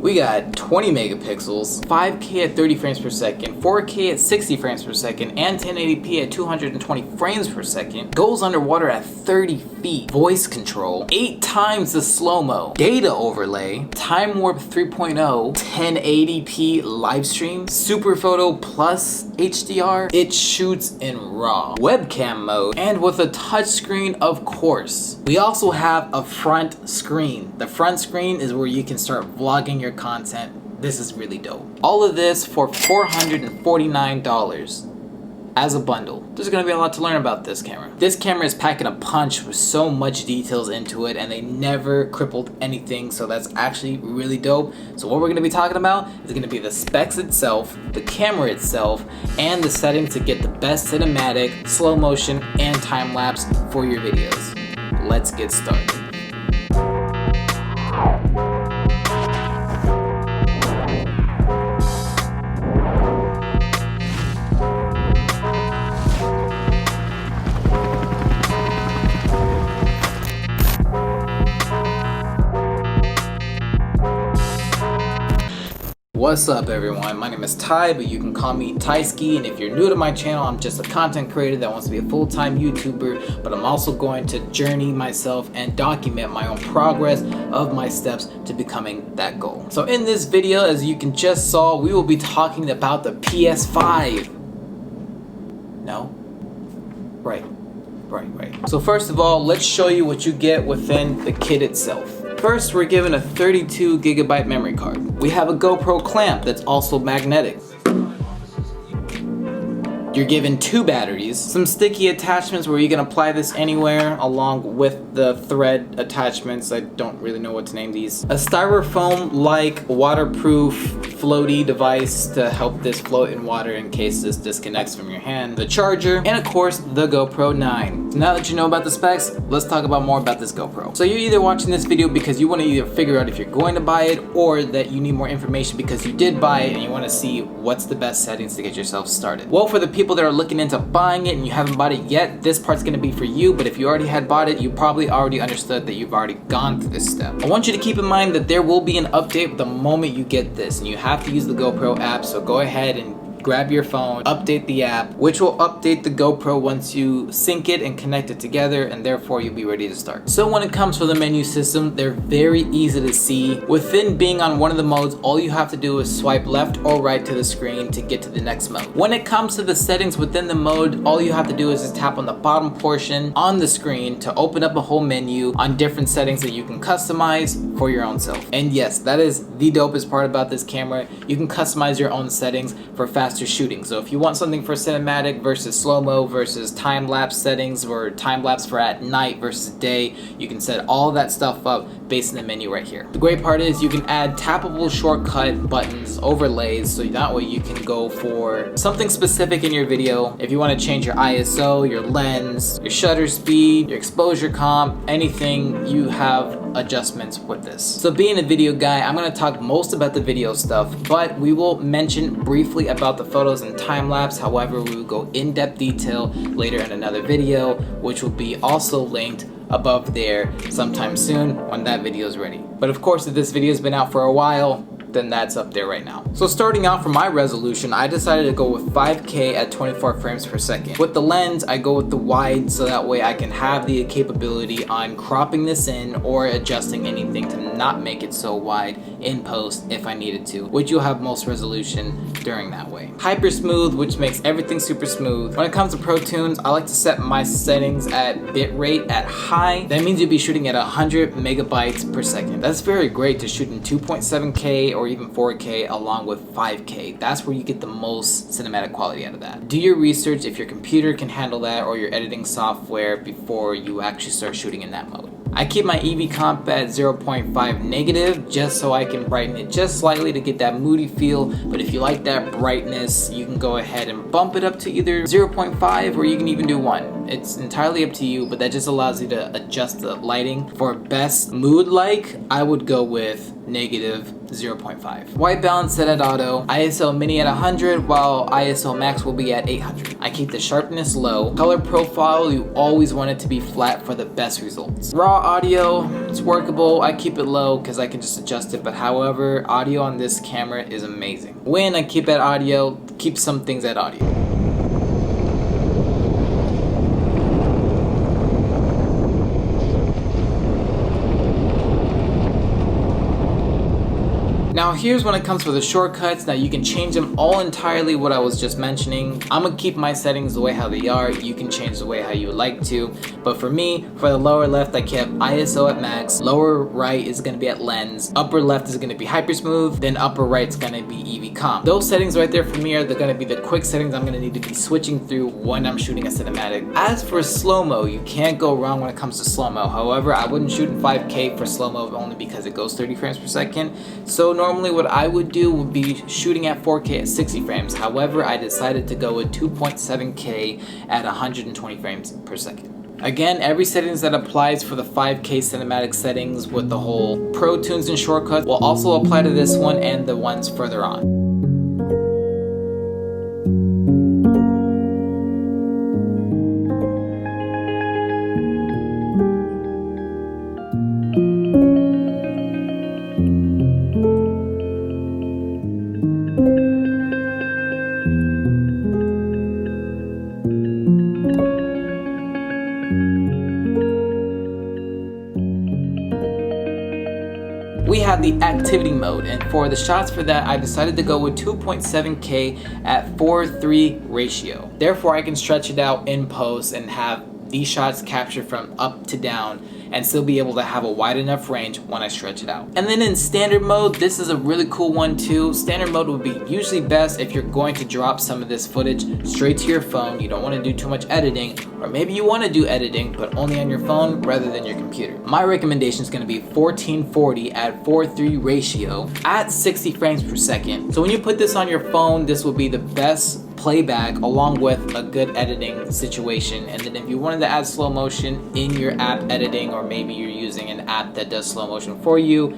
We got 20 megapixels, 5K at 30 frames per second, 4K at 60 frames per second, and 1080p at 220 frames per second. Goes underwater at 30 feet. Voice control, 8 times the slow-mo. Data overlay, time warp 3.0, 1080p live stream, super photo plus HDR. It shoots in RAW. Webcam mode, and with a touchscreen, of course. We also have a front screen. The front screen is where you can start vlogging your content. This is really dope. All of this for $449 as a bundle. There's gonna be a lot to learn about this camera. This camera is packing a punch with so much details into it, and they never crippled anything, so that's actually really dope. So what we're gonna be talking about is gonna be the specs itself, the camera itself, and the settings to get the best cinematic, slow motion, and time lapse for your videos. Let's get started. What's up everyone, my name is Ty, but you can call me Tyski, and if you're new to my channel, I'm just a content creator that wants to be a full-time YouTuber, but I'm also going to journey myself and document my own progress of my steps to becoming that goal. So in this video, as you can just saw, we will be talking about the PS5. No? Right. So first of all, let's show you what you get within the kit itself. First, we're given a 32 gigabyte memory card. We have a GoPro clamp that's also magnetic. You're given 2 batteries, some sticky attachments where you can apply this anywhere along with the thread attachments. I don't really know what to name these. A styrofoam-like waterproof floaty device to help this float in water in case this disconnects from your hand. The charger, and of course the GoPro 9. So now that you know about the specs, let's talk about more about this GoPro. So you're either watching this video because you want to either figure out if you're going to buy it, or that you need more information because you did buy it and you want to see what's the best settings to get yourself started. Well, for the people that are looking into buying it and you haven't bought it yet, this part's going to be for you, but if you already had bought it, you probably already understood that you've already gone through this step. I want you to keep in mind that there will be an update the moment you get this, and you have to use the GoPro app, so go ahead and grab your phone, update the app, which will update the GoPro once you sync it and connect it together, and therefore you'll be ready to start. So when it comes to the menu system, they're very easy to see. Within being on one of the modes, all you have to do is swipe left or right to the screen to get to the next mode. When it comes to the settings within the mode, all you have to do is just tap on the bottom portion on the screen to open up a whole menu on different settings that you can customize for your own self. And yes, that is the dopest part about this camera. You can customize your own settings for faster shooting. So if you want something for cinematic versus slow-mo versus time-lapse settings, or time-lapse for at night versus day, you can set all that stuff up based on the menu right here. The great part is you can add tappable shortcut buttons, overlays, so that way you can go for something specific in your video. If you want to change your ISO, your lens, your shutter speed, your exposure comp, anything, you have adjustments with this. So being a video guy, I'm going to talk most about the video stuff, but we will mention briefly about the photos and time-lapse. However, we will go in-depth detail later in another video, which will be also linked above there sometime soon when that video is ready. But of course, if this video has been out for a while, then that's up there right now. So starting out for my resolution, I decided to go with 5K at 24 frames per second. With the lens, I go with the wide, so that way I can have the capability on cropping this in or adjusting anything to not make it so wide in post if I needed to, which you'll have most resolution during that way. Hyper smooth, which makes everything super smooth. When it comes to Pro Tunes, I like to set my settings at bitrate at high. That means you'll be shooting at 100 megabytes per second. That's very great to shoot in 2.7K or even 4K along with 5K. That's where you get the most cinematic quality out of that. Do your research if your computer can handle that or your editing software before you actually start shooting in that mode. I keep my EV comp at 0.5 negative just so I can brighten it just slightly to get that moody feel, but if you like that brightness, you can go ahead and bump it up to either 0.5 or you can even do 1. It's entirely up to you, but that just allows you to adjust the lighting. For best mood like, I would go with negative 0.5. White balance set at auto, ISO mini at 100, while ISO max will be at 800. I keep the sharpness low. Color profile, you always want it to be flat for the best results. Raw audio, it's workable. I keep it low because I can just adjust it, but however, audio on this camera is amazing. When I keep at audio, keep some things at audio. Now here's when it comes to the shortcuts. Now you can change them all entirely what I was just mentioning. I'm gonna keep my settings the way how they are. You can change the way how you would like to. But for me, for the lower left, I kept ISO at max. Lower right is gonna be at lens. Upper left is gonna be hyper smooth. Then upper right is gonna be EV comp. Those settings right there for me are gonna be the quick settings I'm gonna need to be switching through when I'm shooting a cinematic. As for slow-mo, you can't go wrong when it comes to slow-mo. However, I wouldn't shoot in 5K for slow-mo only because it goes 30 frames per second. So normally what I would do would be shooting at 4K at 60 frames. However, I decided to go with 2.7K at 120 frames per second. Again, every settings that applies for the 5K cinematic settings with the whole Pro Tunes and shortcuts will also apply to this one and the ones further on. We have the activity mode, and for the shots for that, I decided to go with 2.7K at 4:3 ratio. Therefore, I can stretch it out in post and have these shots captured from up to down and still be able to have a wide enough range when I stretch it out. And then in standard mode, this is a really cool one too. Standard mode would be usually best if you're going to drop some of this footage straight to your phone. You don't want to do too much editing, or maybe you want to do editing but only on your phone rather than your computer. My recommendation is going to be 1440 at 4:3 ratio at 60 frames per second. So when you put this on your phone, this will be the best playback along with a good editing situation. And then if you wanted to add slow motion in your app editing, or maybe you're using an app that does slow motion for you,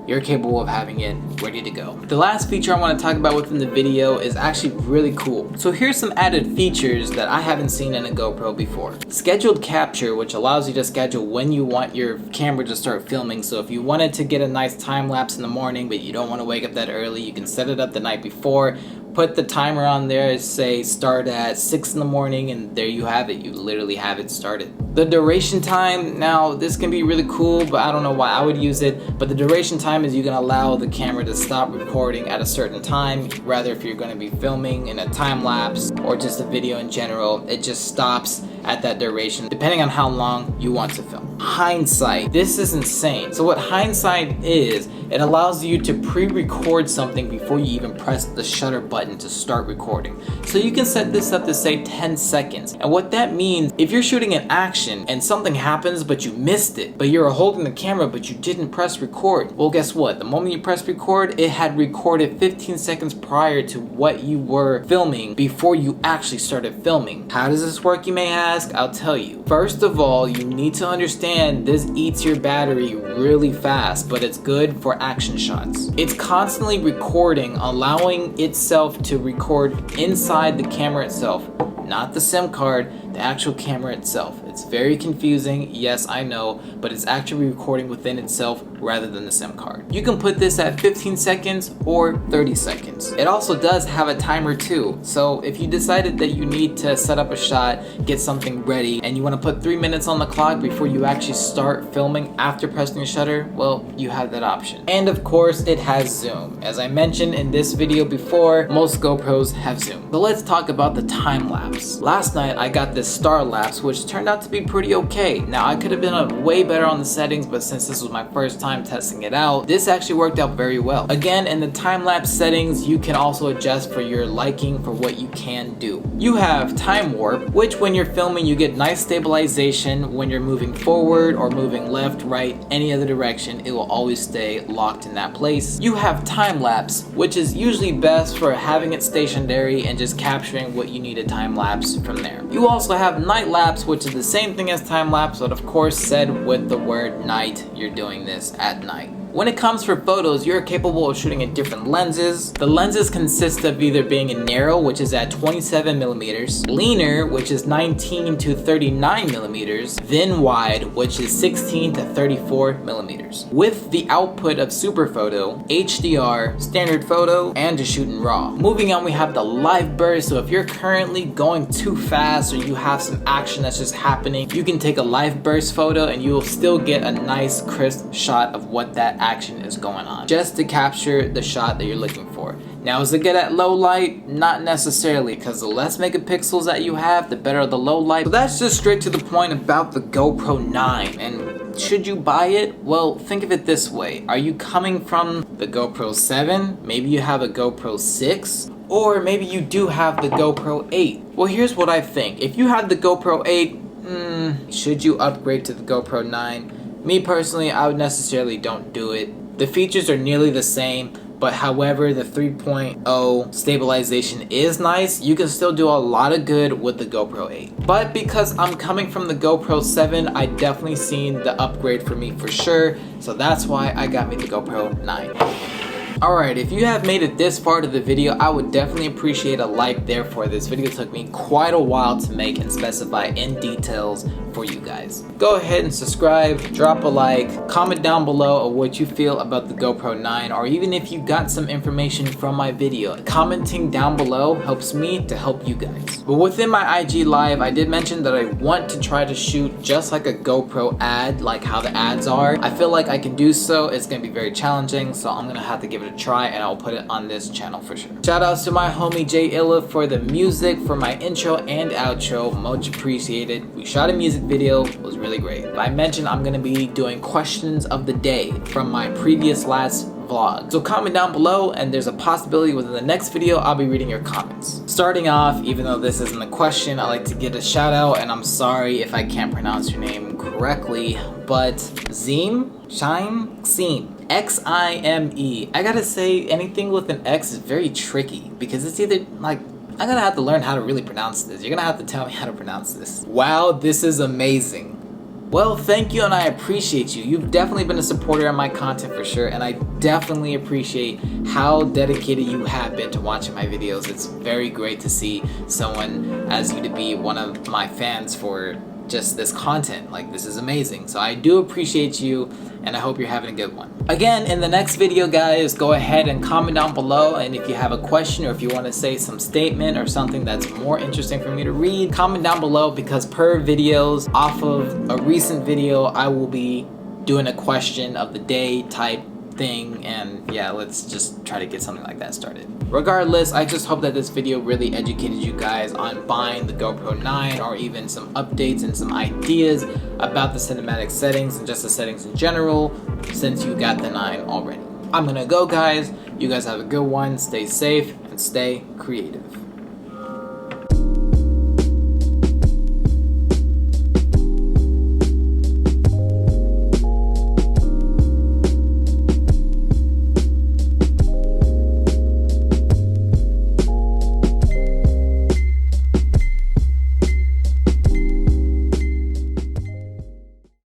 you're capable of having it ready to go. The last feature I want to talk about within the video is actually really cool. So here's some added features that I haven't seen in a GoPro before. Scheduled capture, which allows you to schedule when you want your camera to start filming. So if you wanted to get a nice time lapse in the morning but you don't want to wake up that early, you can set it up the night before, put the timer on there, say start at 6 in the morning, and there you have it. You literally have it started. The duration time, now this can be really cool, but I don't know why I would use it. But the duration time is you can allow the camera to stop recording at a certain time. Rather, if you're going to be filming in a time lapse or just a video in general, it just stops at that duration depending on how long you want to film. Hindsight, this is insane. So what hindsight is, it allows you to pre-record something before you even press the shutter button to start recording. So you can set this up to say 10 seconds. And what that means, if you're shooting an action and something happens but you missed it, but you're holding the camera but you didn't press record, well guess what? The moment you press record, it had recorded 15 seconds prior to what you were filming before you actually started filming. How does this work, you may ask? I'll tell you. First of all, you need to understand this eats your battery really fast, but it's good for action shots. It's constantly recording, allowing itself to record inside the camera itself, not the SIM card, the actual camera itself. It's very confusing, yes I know, but it's actually recording within itself rather than the SIM card. You can put this at 15 seconds or 30 seconds. It also does have a timer too, so if you decided that you need to set up a shot, get something ready, and you want to put 3 minutes on the clock before you actually start filming after pressing the shutter, well, you have that option. And of course, it has zoom. As I mentioned in this video before, most GoPros have zoom. So let's talk about the time lapse. Last night I got this star lapse, which turned out to to be pretty okay. Now I could have been way better on the settings, but since this was my first time testing it out, this actually worked out very well. Again, in the time-lapse settings, you can also adjust for your liking for what you can do. You have time warp, which when you're filming, you get nice stabilization. When you're moving forward or moving left, right, any other direction, it will always stay locked in that place. You have time lapse, which is usually best for having it stationary and just capturing what you need to time lapse from there. You also have night lapse, which is the same thing as time lapse, but of course said with the word night, you're doing this at night. When it comes for photos, you're capable of shooting in different lenses. The lenses consist of either being a narrow, which is at 27 millimeters, leaner, which is 19 to 39 millimeters, then wide, which is 16 to 34 millimeters. With the output of super photo, HDR, standard photo, and to shoot in RAW. Moving on, we have the live burst. So if you're currently going too fast or you have some action that's just happening, you can take a live burst photo and you will still get a nice crisp shot of what that action is going on, just to capture the shot that you're looking for. Now, is it good at low light? Not necessarily, because the less megapixels that you have, the better the low light. So that's just straight to the point about the GoPro 9. And should you buy it? Well, think of it this way. Are you coming from the GoPro 7? Maybe you have a GoPro 6? Or maybe you do have the GoPro 8. Well, here's what I think. If you had the GoPro 8, should you upgrade to the GoPro 9? Me personally, I would necessarily don't do it. The features are nearly the same, but however, the 3.0 stabilization is nice. You can still do a lot of good with the GoPro 8. But because I'm coming from the GoPro 7, I definitely seen the upgrade for me for sure. So that's why I got me the GoPro 9. Alright, if you have made it this far to the video, I would definitely appreciate a like there, for this video took me quite a while to make and specify in details for you guys. Go ahead and subscribe, drop a like, comment down below of what you feel about the GoPro 9, or even if you got some information from my video. Commenting down below helps me to help you guys. But within my IG live, I did mention that I want to try to shoot just like a GoPro ad, like how the ads are. I feel like I can do so. It's going to be very challenging, so I'm going to have to give it a try, and I'll put it on this channel for sure. Shout outs to my homie Jay Illa for the music for my intro and outro, much appreciated. We shot a music video, it was really great. But I mentioned I'm gonna be doing questions of the day from my previous last vlog. So comment down below, and there's a possibility within the next video I'll be reading your comments. Starting off, even though this isn't a question, I like to get a shout out, and I'm sorry if I can't pronounce your name correctly, but Xime? Xime. I gotta say, anything with an X is very tricky because it's either like, I'm gonna have to learn how to really pronounce this. You're gonna have to tell me how to pronounce this. Wow, this is amazing. Well, thank you, and I appreciate you. You've definitely been a supporter of my content for sure, and I definitely appreciate how dedicated you have been to watching my videos. It's very great to see someone as you to be one of my fans for just this content. Like, this is amazing. So I do appreciate you, and I hope you're having a good one. Again, in the next video, guys, go ahead and comment down below, and if you have a question or if you want to say some statement or something that's more interesting for me to read, comment down below, because per videos off of a recent video, I will be doing a question of the day type thing, and yeah, let's just try to get something like that started. Regardless, I just hope that this video really educated you guys on buying the GoPro 9, or even some updates and some ideas about the cinematic settings and just the settings in general, since you got the 9 already. I'm gonna go, guys. You guys have a good one. Stay safe and stay creative.